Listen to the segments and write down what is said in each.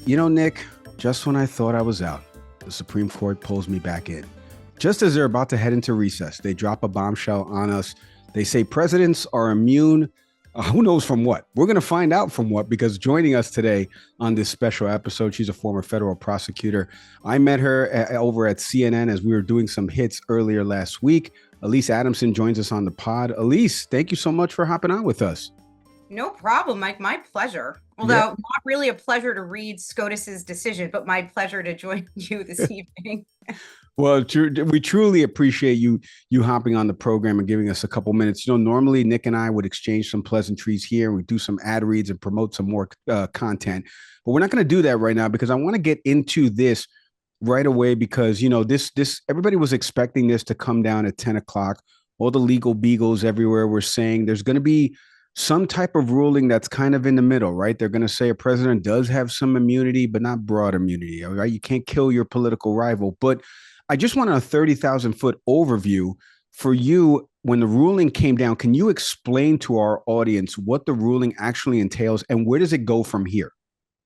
You know, Nick, just when I thought I was out, the Supreme Court pulls me back in. Just as they're about to head into recess, they drop a bombshell on us. They say presidents are immune. Who knows from what? We're going to find out from what, because joining us today on this special episode, she's a former federal prosecutor. I met her over at CNN as we were doing some hits earlier last week. Alyse Adamson joins us on the pod. Alyse, thank you so much for hopping on with us. No problem, Mike. My pleasure. Yeah. Although not really a pleasure to read SCOTUS's decision, but my pleasure to join you this evening. Well, we truly appreciate you hopping on the program and giving us a couple minutes. You know, normally Nick and I would exchange some pleasantries here, and we do some ad reads and promote some more content, but we're not going to do that right now because I want to get into this right away because you know this everybody was expecting this to come down at 10 o'clock. All the legal beagles everywhere were saying there's going to be some type of ruling that's kind of in the middle, right? They're going to say a president does have some immunity, but not broad immunity. All right, you can't kill your political rival, but I just want a 30,000 foot overview for you when the ruling came down. Can you explain to our audience what the ruling actually entails and where does it go from here?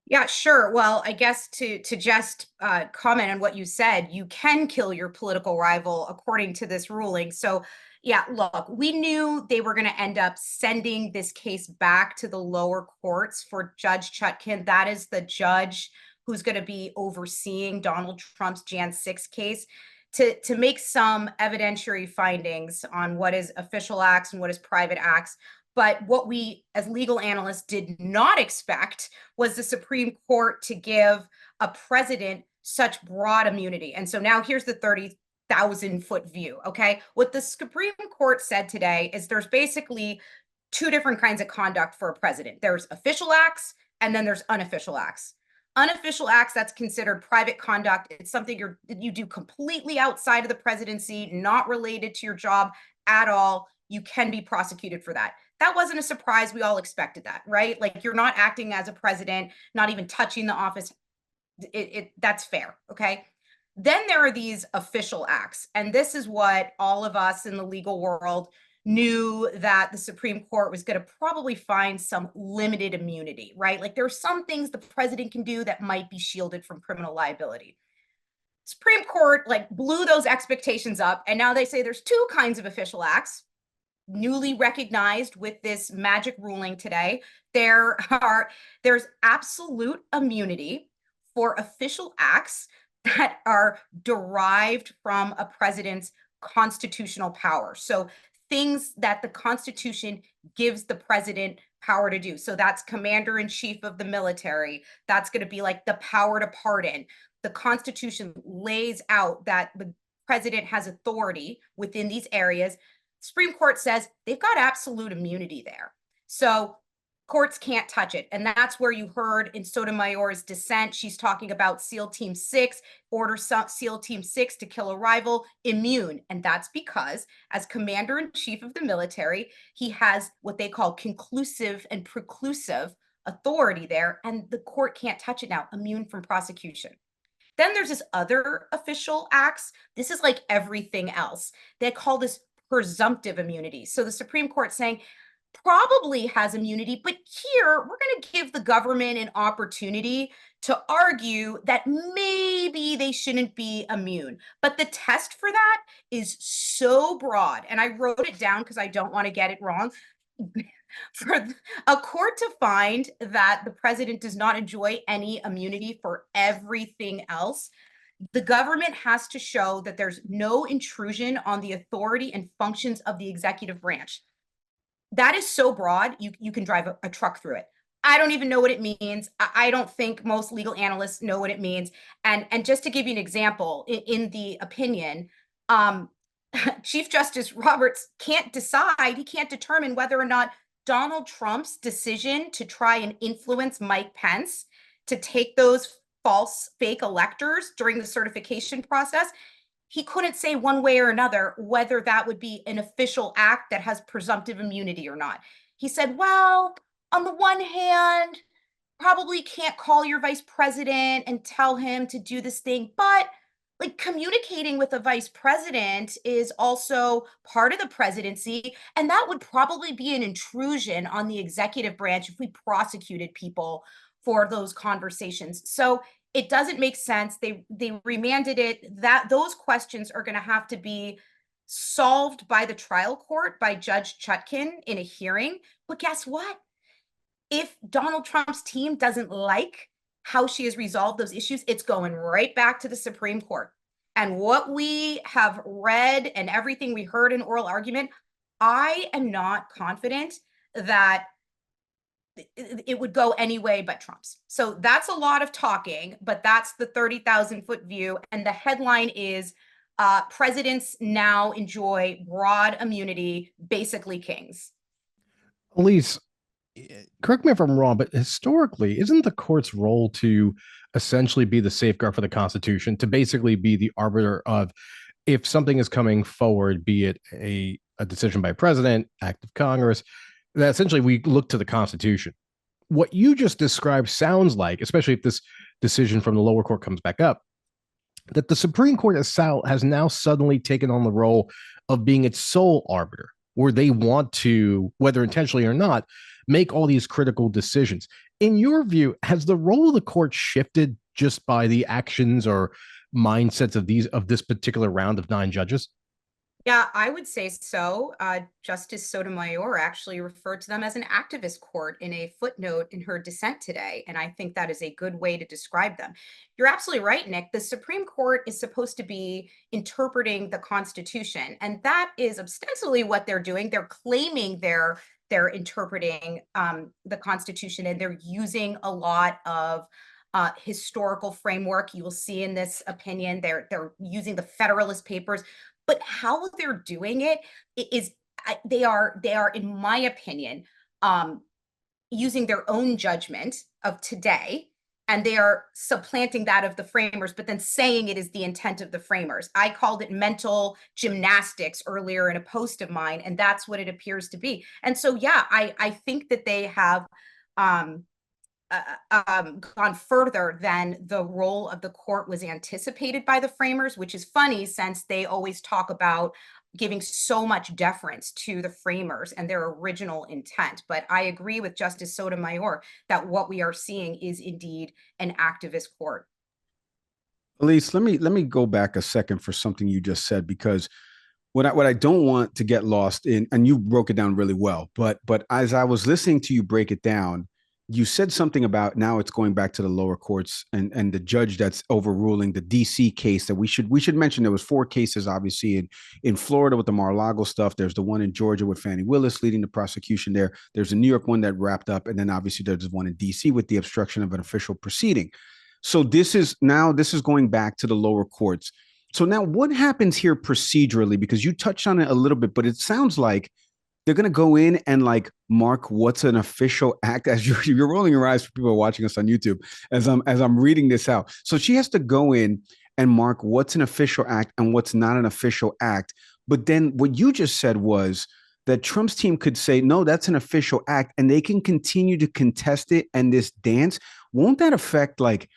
Yeah, sure. Well, I guess to just comment on what you said, you can kill your political rival according to this ruling. So, yeah, look, we knew they were going to end up sending this case back to the lower courts for Judge Chutkan. That is the judge who's going to be overseeing Donald Trump's Jan 6 case to make some evidentiary findings on what is official acts and what is private acts. But what we, as legal analysts, did not expect was the Supreme Court to give a president such broad immunity. And so now here's the 30,000-foot view. Okay. What the Supreme Court said today is there's basically two different kinds of conduct for a president. There's official acts and then there's unofficial acts. Unofficial acts, that's considered private conduct. It's something you do completely outside of the presidency, not related to your job at all. You can be prosecuted for that. That wasn't a surprise. We all expected that, right? Like you're not acting as a president, not even touching the office. That's fair, okay? Then there are these official acts, and this is what all of us in the legal world knew that the Supreme Court was going to probably find some limited immunity, right? Like there are some things the president can do that might be shielded from criminal liability. Supreme Court like blew those expectations up, and now they say there's two kinds of official acts newly recognized with this magic ruling today. There's absolute immunity for official acts that are derived from a president's constitutional power. So things that the Constitution gives the president power to do. So that's commander in chief of the military. That's going to be like the power to pardon. The Constitution lays out that the president has authority within these areas. Supreme Court says they've got absolute immunity there. So courts can't touch it. And that's where you heard in Sotomayor's dissent, she's talking about SEAL Team 6, order SEAL Team 6 to kill a rival, immune. And that's because as commander in chief of the military, he has what they call conclusive and preclusive authority there. And the court can't touch it now, immune from prosecution. Then there's this other official acts. This is like everything else. They call this presumptive immunity. So the Supreme Court saying probably has immunity, but here we're going to give the government an opportunity to argue that maybe they shouldn't be immune. But the test for that is so broad, and I wrote it down because I don't want to get it wrong. For a court to find that the president does not enjoy any immunity for everything else, the government has to show that there's no intrusion on the authority and functions of the executive branch. That is so broad, you can drive a truck through it. I don't even know what it means. I don't think most legal analysts know what it means. And just to give you an example, in the opinion, Chief Justice Roberts can't decide, he can't determine whether or not Donald Trump's decision to try and influence Mike Pence to take those false fake electors during the certification process, he couldn't say one way or another whether that would be an official act that has presumptive immunity or not. He said, well, on the one hand, probably can't call your vice president and tell him to do this thing, but like communicating with a vice president is also part of the presidency. And that would probably be an intrusion on the executive branch if we prosecuted people for those conversations. So it doesn't make sense. They remanded it. That those questions are going to have to be solved by the trial court, by Judge Chutkin in a hearing. But guess what? If Donald Trump's team doesn't like how she has resolved those issues, it's going right back to the Supreme Court. And what we have read and everything we heard in oral argument, I am not confident that it would go any way but Trump's. So that's a lot of talking, but that's the 30,000-foot view. And the headline is presidents now enjoy broad immunity, basically kings. Alyse, correct me if I'm wrong, but historically, isn't the court's role to essentially be the safeguard for the Constitution, to basically be the arbiter of if something is coming forward, be it a decision by president, act of Congress, that essentially we look to the Constitution. What you just described sounds like, especially if this decision from the lower court comes back up, that the Supreme Court has now suddenly taken on the role of being its sole arbiter, where they want to, whether intentionally or not, make all these critical decisions. In your view, has the role of the court shifted just by the actions or mindsets of this particular round of 9 judges? Yeah, I would say so. Justice Sotomayor actually referred to them as an activist court in a footnote in her dissent today. And I think that is a good way to describe them. You're absolutely right, Nick. The Supreme Court is supposed to be interpreting the Constitution. And that is ostensibly what they're doing. They're claiming they're interpreting the Constitution, and they're using a lot of historical framework. You will see in this opinion, they're using the Federalist Papers. But how they're doing it is they are, in my opinion, using their own judgment of today, and they are supplanting that of the framers, but then saying it is the intent of the framers. I called it mental gymnastics earlier in a post of mine, and that's what it appears to be. And so, yeah, I think that they have gone further than the role of the court was anticipated by the framers, which is funny since they always talk about giving so much deference to the framers and their original intent. But I agree with Justice Sotomayor that what we are seeing is indeed an activist court. Alyse, let me go back a second for something you just said, because what I don't want to get lost in, and you broke it down really well, but as I was listening to you break it down, you said something about now it's going back to the lower courts, and the judge that's overruling the DC case that we should mention. There was 4 cases, obviously, in Florida with the Mar-a-Lago stuff. There's the one in Georgia with Fannie Willis leading the prosecution there. There's a New York one that wrapped up. And then obviously there's one in DC with the obstruction of an official proceeding. So this is going back to the lower courts. So now what happens here procedurally? Because you touched on it a little bit, but it sounds like they're going to go in and like mark what's an official act, as you're rolling your eyes for people watching us on YouTube as I'm reading this out. So she has to go in and mark what's an official act and what's not an official act. But then what you just said was that Trump's team could say, no, that's an official act, and they can continue to contest it and this dance. Won't that affect like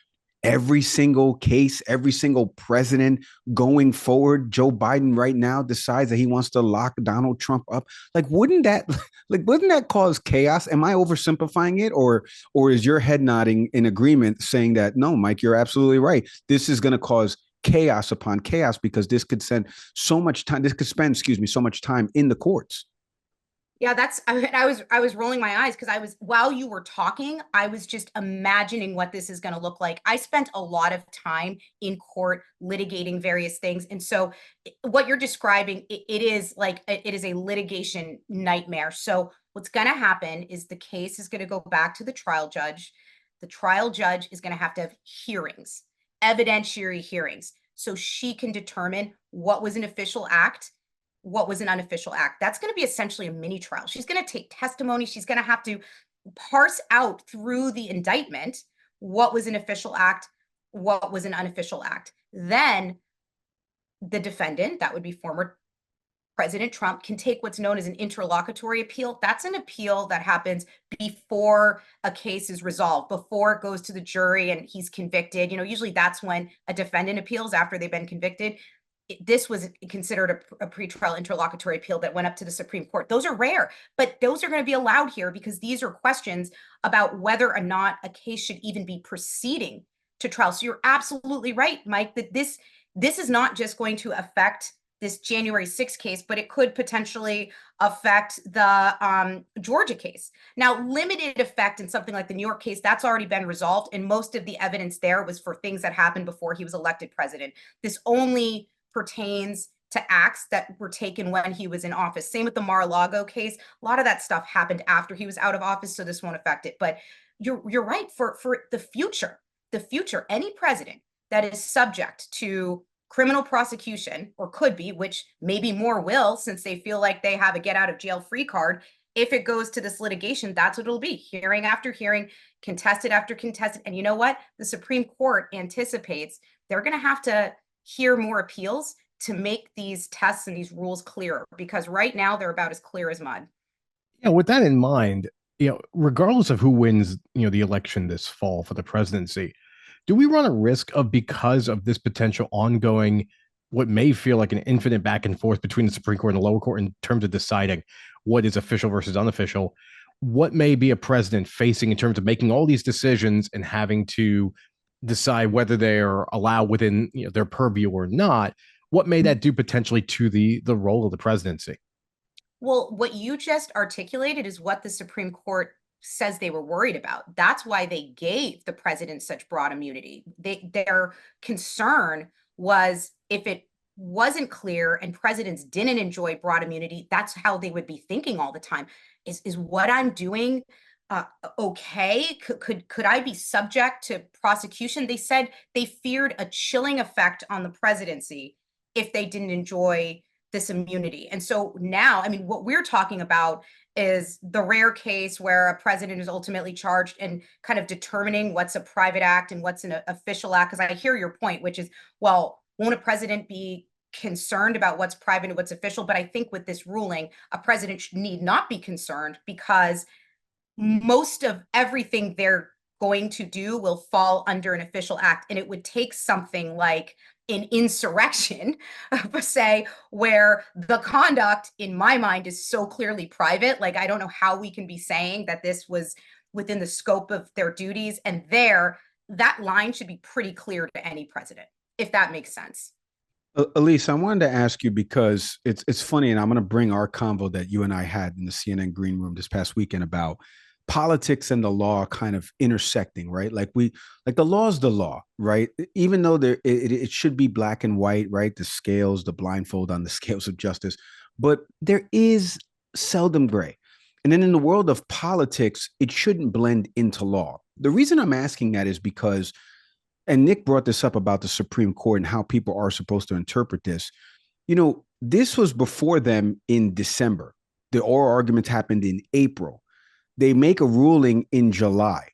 every single case, every single president going forward? Joe Biden right now decides that he wants to lock Donald Trump up. Like, wouldn't that cause chaos? Am I oversimplifying it, or is your head nodding in agreement, saying that no, Mike, you're absolutely right? This is going to cause chaos upon chaos, because this could spend so much time. This could spend, so much time in the courts. Yeah, I was rolling my eyes because while you were talking, I was just imagining what this is going to look like. I spent a lot of time in court litigating various things. And so what you're describing, it is a litigation nightmare. So what's going to happen is the case is going to go back to the trial judge. The trial judge is going to have hearings, evidentiary hearings, so she can determine what was an official act, what was an unofficial act. That's going to be essentially a mini trial. She's going to take testimony. She's going to have to parse out through the indictment what was an official act, what was an unofficial act. Then the defendant, that would be former President Trump, can take what's known as an interlocutory appeal. That's an appeal that happens before a case is resolved, before it goes to the jury and he's convicted. Usually that's when a defendant appeals, after they've been convicted. this was considered a pretrial interlocutory appeal that went up to the Supreme Court. Those are rare, but those are going to be allowed here because these are questions about whether or not a case should even be proceeding to trial. So you're absolutely right, Mike, that this is not just going to affect this January 6th case, but it could potentially affect the Georgia case. Now, limited effect in something like the New York case, that's already been resolved. And most of the evidence there was for things that happened before he was elected president. This only pertains to acts that were taken when he was in office. Same with the Mar-a-Lago case. A lot of that stuff happened after he was out of office, so this won't affect it. But you're right, for the future, any president that is subject to criminal prosecution, or could be, which maybe more will, since they feel like they have a get out of jail free card, if it goes to this litigation, that's what it'll be. Hearing after hearing, contested after contested. And you know what? The Supreme Court anticipates they're going to have to hear more appeals to make these tests and these rules clearer, because right now they're about as clear as mud. Yeah, with that in mind, regardless of who wins, the election this fall for the presidency, do we run a risk of, because of this potential ongoing, what may feel like an infinite back and forth between the Supreme Court and the lower court in terms of deciding what is official versus unofficial, what may be a president facing in terms of making all these decisions and having to decide whether they're allowed within their purview or not? What may that do potentially to the role of the presidency? Well, what you just articulated is what the Supreme Court says they were worried about. That's why they gave the president such broad immunity. Their concern was if it wasn't clear and presidents didn't enjoy broad immunity, that's how they would be thinking all the time. Is what I'm doing okay? Could I be subject to prosecution? They said they feared a chilling effect on the presidency if they didn't enjoy this immunity. And so now, I mean, what we're talking about is the rare case where a president is ultimately charged and kind of determining what's a private act and what's an official act. Because I hear your point, which is, well, won't a president be concerned about what's private and what's official? But I think with this ruling, a president need not be concerned, because most of everything they're going to do will fall under an official act. And it would take something like an insurrection, say, where the conduct, in my mind, is so clearly private. Like, I don't know how we can be saying that this was within the scope of their duties. And that line should be pretty clear to any president, if that makes sense. Alyse, I wanted to ask you because it's funny, and I'm going to bring our convo that you and I had in the CNN Green Room this past weekend about politics and the law kind of intersecting, right? Like the law is the law, right? Even though it should be black and white, right? The scales, the blindfold on the scales of justice, but there is seldom gray. And then in the world of politics, it shouldn't blend into law. The reason I'm asking that is because, and Nick brought this up about the Supreme Court and how people are supposed to interpret this. This was before them in December. The oral arguments happened in April. They make a ruling in July,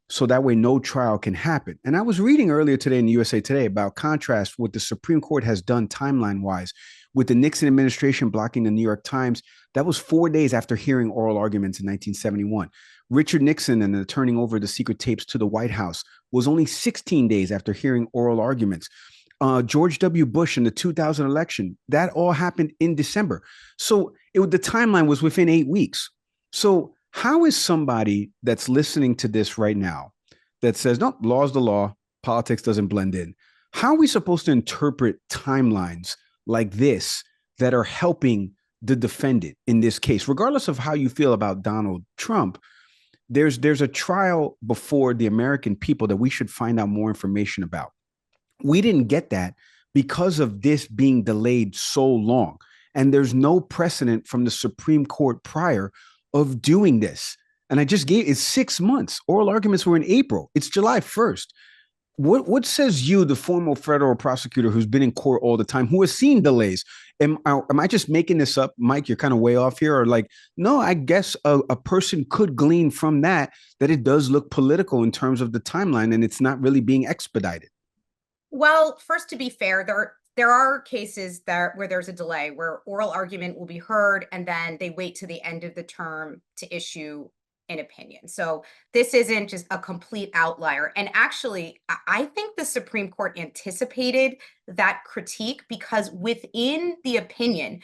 so that way no trial can happen. And I was reading earlier today in the USA Today about contrast what the Supreme Court has done timeline-wise with the Nixon administration blocking the New York Times. That was 4 days after hearing oral arguments in 1971. Richard Nixon and the turning over the secret tapes to the White House was only 16 days after hearing oral arguments. George W. Bush in the 2000 election, that all happened in December. So the timeline was within 8 weeks. So how is somebody that's listening to this right now that says, no, law's the law, politics doesn't blend in? How are we supposed to interpret timelines like this that are helping the defendant in this case? Regardless of how you feel about Donald Trump, there's a trial before the American people that we should find out more information about. We didn't get that because of this being delayed so long. And there's no precedent from the Supreme Court prior of doing this. And it's 6 months. Oral arguments were in April. It's July 1st. What says you, the former federal prosecutor who's been in court all the time, who has seen delays? Am I just making this up? Mike, you're kind of way off here. Or like, no, I guess a person could glean from that it does look political in terms of the timeline and it's not really being expedited. Well, first, to be fair, there are cases where there's a delay, where oral argument will be heard and then they wait to the end of the term to issue an opinion. So this isn't just a complete outlier. And actually, I think the Supreme Court anticipated that critique, because within the opinion,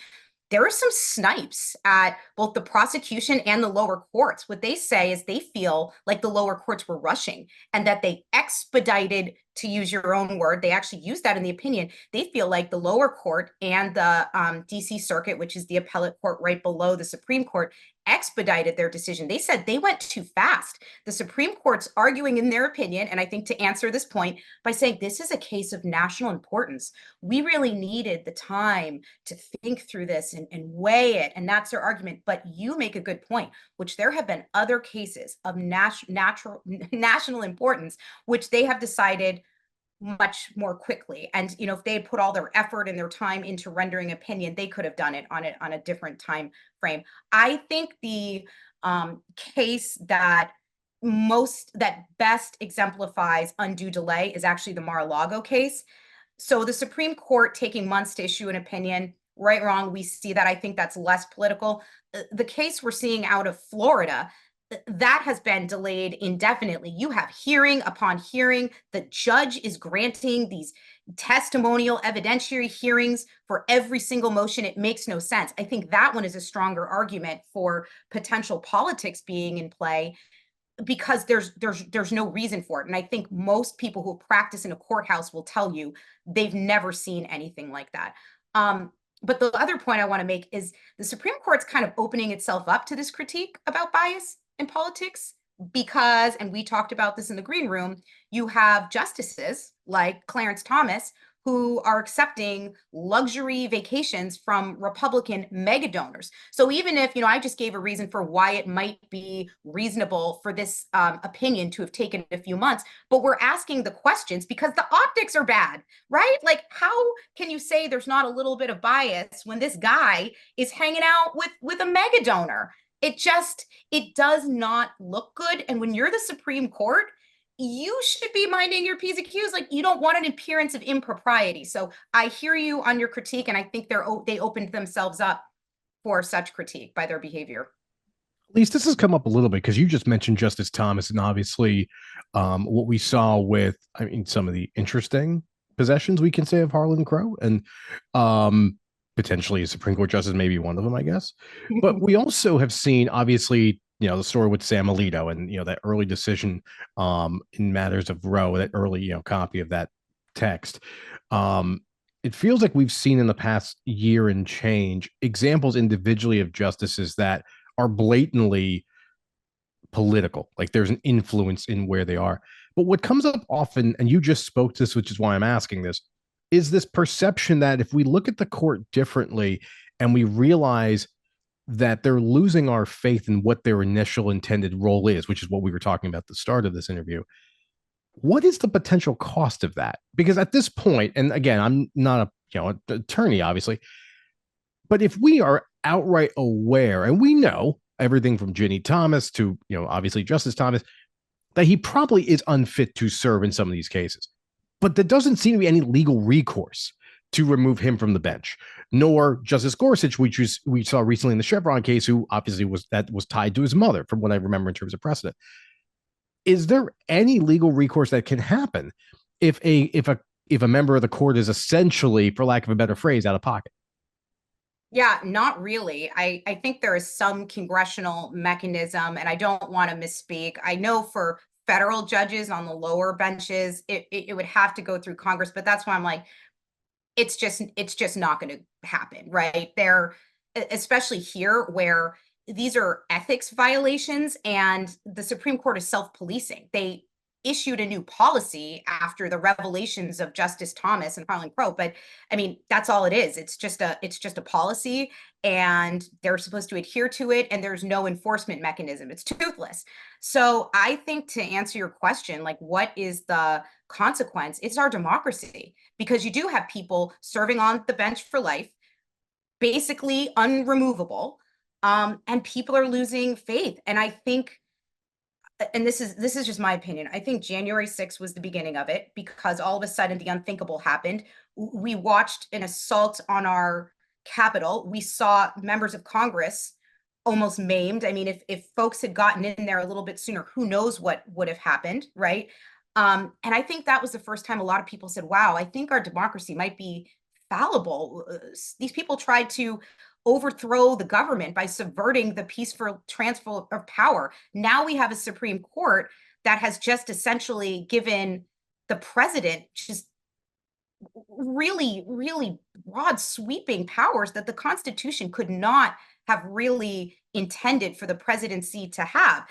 there are some snipes at both the prosecution and the lower courts. What they say is they feel like the lower courts were rushing and that they expedited, to use your own word, they actually use that in the opinion. They feel like the lower court and the DC Circuit, which is the appellate court right below the Supreme Court, expedited their decision. They said they went too fast. The Supreme Court's arguing in their opinion, and I think to answer this point, by saying this is a case of national importance. We really needed the time to think through this and weigh it. And that's their argument. But you make a good point, which there have been other cases of national importance, which they have decided much more quickly. And, you know, if they had put all their effort and their time into rendering opinion, they could have done it on a different time frame. I think the case that best exemplifies undue delay is actually the Mar-a-Lago case. So the Supreme Court taking months to issue an opinion, right, wrong, we see that. I think that's less political. The case we're seeing out of Florida, that has been delayed indefinitely. You have hearing upon hearing. The judge is granting these testimonial evidentiary hearings for every single motion. It makes no sense. I think that one is a stronger argument for potential politics being in play, because there's no reason for it. And I think most people who practice in a courthouse will tell you they've never seen anything like that. But the other point I want to make is the Supreme Court's kind of opening itself up to this critique about bias in politics, because, and we talked about this in the green room, you have justices like Clarence Thomas who are accepting luxury vacations from Republican mega donors. So even if, you know, I just gave a reason for why it might be reasonable for this opinion to have taken a few months, but we're asking the questions because the optics are bad, right? Like, how can you say there's not a little bit of bias when this guy is hanging out with a mega donor? It does not look good. And when you're the Supreme Court, you should be minding your P's and Q's. Like, you don't want an appearance of impropriety. So I hear you on your critique, and I think they opened themselves up for such critique by their behavior. At least this has come up a little bit because you just mentioned Justice Thomas, and obviously what we saw with, I mean, some of the interesting possessions we can say of Harlan Crow, and potentially a Supreme Court justice, maybe one of them, I guess. But we also have seen, obviously, you know, the story with Sam Alito and, you know, that early decision in matters of Roe, that early, you know, copy of that text. It feels like we've seen in the past year and change examples individually of justices that are blatantly political, like there's an influence in where they are. But what comes up often, and you just spoke to this, which is why I'm asking this, is this perception that if we look at the court differently and we realize that they're losing our faith in what their initial intended role is, which is what we were talking about at the start of this interview, what is the potential cost of that? Because at this point, and again, I'm not a, you know, an attorney, obviously, but if we are outright aware, and we know everything from Ginny Thomas to, you know, obviously Justice Thomas, that he probably is unfit to serve in some of these cases, but there doesn't seem to be any legal recourse to remove him from the bench, nor Justice Gorsuch, which we saw recently in the Chevron case, who obviously was tied to his mother, from what I remember in terms of precedent. Is there any legal recourse that can happen if a member of the court is essentially, for lack of a better phrase, out of pocket? Yeah, not really. I think there is some congressional mechanism, and I don't want to misspeak. I know for federal judges on the lower benches, it would have to go through Congress, but that's why I'm like, it's just not going to happen, right? They're, especially here where these are ethics violations and the Supreme Court is self-policing. They issued a new policy after the revelations of Justice Thomas and Harlan Crow, but I mean, that's all it is. It's just a policy, and they're supposed to adhere to it, and there's no enforcement mechanism. It's toothless. So I think, to answer your question, like, what is the consequence? It's our democracy, because you do have people serving on the bench for life, basically unremovable, and people are losing faith. And I think, and this is just my opinion, I think January 6th was the beginning of it, because all of a sudden the unthinkable happened. We watched an assault on our Capitol. We saw members of Congress almost maimed. I mean, if folks had gotten in there a little bit sooner, who knows what would have happened, right? And I think that was the first time a lot of people said, wow, I think our democracy might be fallible. These people tried to overthrow the government by subverting the peaceful transfer of power. Now we have a Supreme Court that has just essentially given the president just really, really broad sweeping powers that the Constitution could not have really intended for the presidency to have.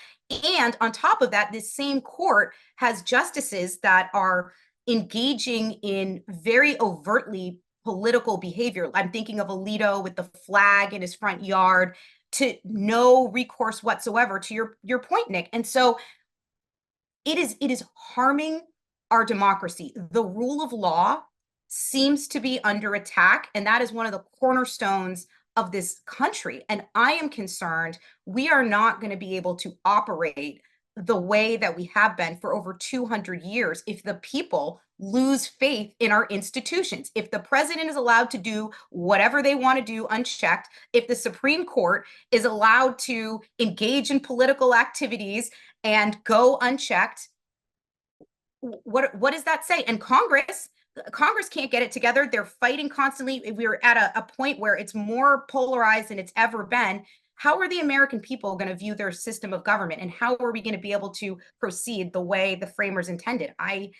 And on top of that, this same court has justices that are engaging in very overtly political behavior. I'm thinking of Alito with the flag in his front yard, to no recourse whatsoever, to your point, Nick. And so it is harming our democracy. The rule of law seems to be under attack, and that is one of the cornerstones of this country. And I am concerned we are not going to be able to operate the way that we have been for over 200 years if the people lose faith in our institutions. If the president is allowed to do whatever they want to do unchecked, if the Supreme Court is allowed to engage in political activities and go unchecked, what does that say? And Congress can't get it together. They're fighting constantly. We're at a point where it's more polarized than it's ever been. How are the American people going to view their system of government, and how are we going to be able to proceed the way the framers intended? I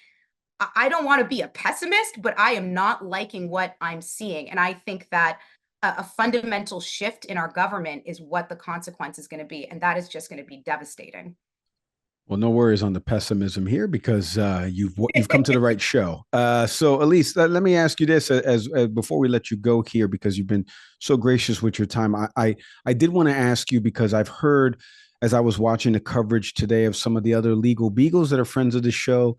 don't want to be a pessimist, but I am not liking what I'm seeing. And I think that a fundamental shift in our government is what the consequence is going to be. And that is just going to be devastating. Well, no worries on the pessimism here, because you've come to the right show. So, Alyse, let me ask you this as before we let you go here, because you've been so gracious with your time. I did want to ask you, because I've heard, as I was watching the coverage today of some of the other legal beagles that are friends of the show,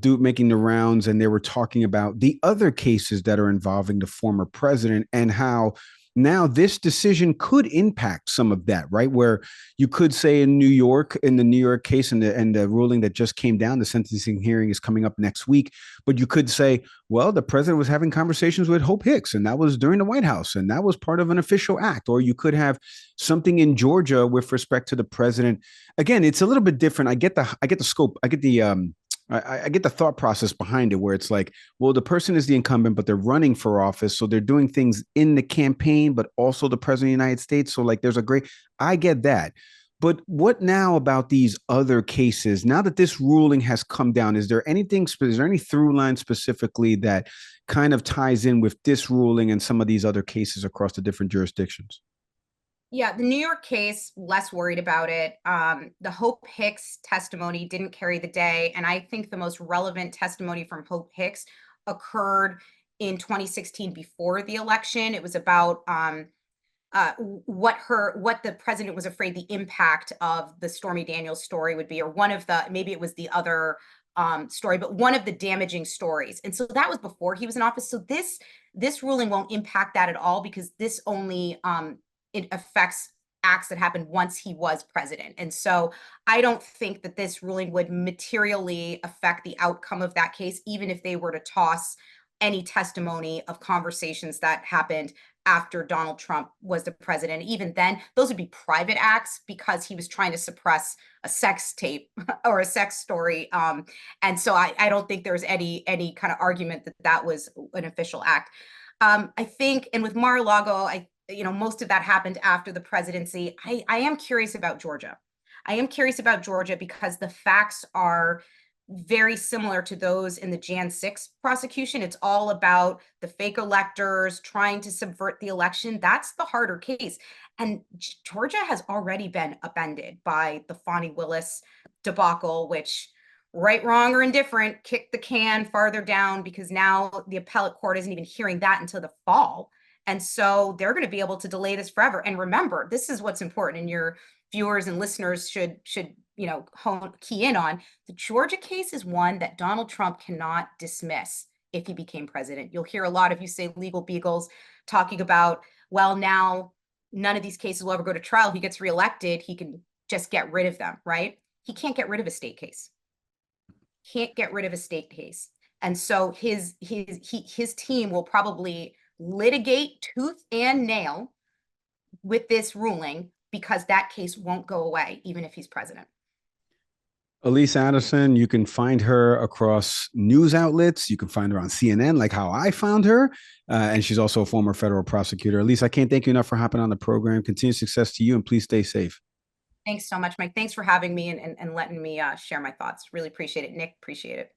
making the rounds, and they were talking about the other cases that are involving the former president, and how now this decision could impact some of that, right? Where you could say in New York, in the New York case, and the ruling that just came down, the sentencing hearing is coming up next week. But you could say, well, the president was having conversations with Hope Hicks, and that was during the White House, and that was part of an official act. Or you could have something in Georgia with respect to the president. Again, it's a little bit different. I get the scope. I get the thought process behind it, where it's like, well, the person is the incumbent, but they're running for office. So they're doing things in the campaign, but also the president of the United States. So like, I get that. But what now about these other cases? Now that this ruling has come down, is there any through line specifically that kind of ties in with this ruling and some of these other cases across the different jurisdictions? Yeah, the New York case, less worried about it. The Hope Hicks testimony didn't carry the day. And I think the most relevant testimony from Hope Hicks occurred in 2016 before the election. It was about what the president was afraid the impact of the Stormy Daniels story would be, or maybe it was the other story, but one of the damaging stories. And so that was before he was in office. So this ruling won't impact that at all, because this only it affects acts that happened once he was president. And so I don't think that this ruling would materially affect the outcome of that case, even if they were to toss any testimony of conversations that happened after Donald Trump was the president. Even then, those would be private acts, because he was trying to suppress a sex tape or a sex story. And so I don't think there's any kind of argument that that was an official act. I think, and with Mar-a-Lago, most of that happened after the presidency. I am curious about Georgia. I am curious about Georgia because the facts are very similar to those in the Jan 6 prosecution. It's all about the fake electors trying to subvert the election. That's the harder case. And Georgia has already been upended by the Fani Willis debacle, which, right, wrong, or indifferent, kicked the can farther down, because now the appellate court isn't even hearing that until the fall. And so they're going to be able to delay this forever. And remember, this is what's important, and your viewers and listeners should key in on. The Georgia case is one that Donald Trump cannot dismiss if he became president. You'll hear a lot of you say legal beagles talking about, well, now none of these cases will ever go to trial. He gets reelected, he can just get rid of them, right? He can't get rid of a state case. Can't get rid of a state case. And so his team will probably litigate tooth and nail with this ruling, because that case won't go away, even if he's president. Alyse Adamson, you can find her across news outlets. You can find her on CNN, like how I found her. And she's also a former federal prosecutor. Alyse, I can't thank you enough for hopping on the program. Continued success to you, and please stay safe. Thanks so much, Mike. Thanks for having me and letting me share my thoughts. Really appreciate it. Nick, appreciate it.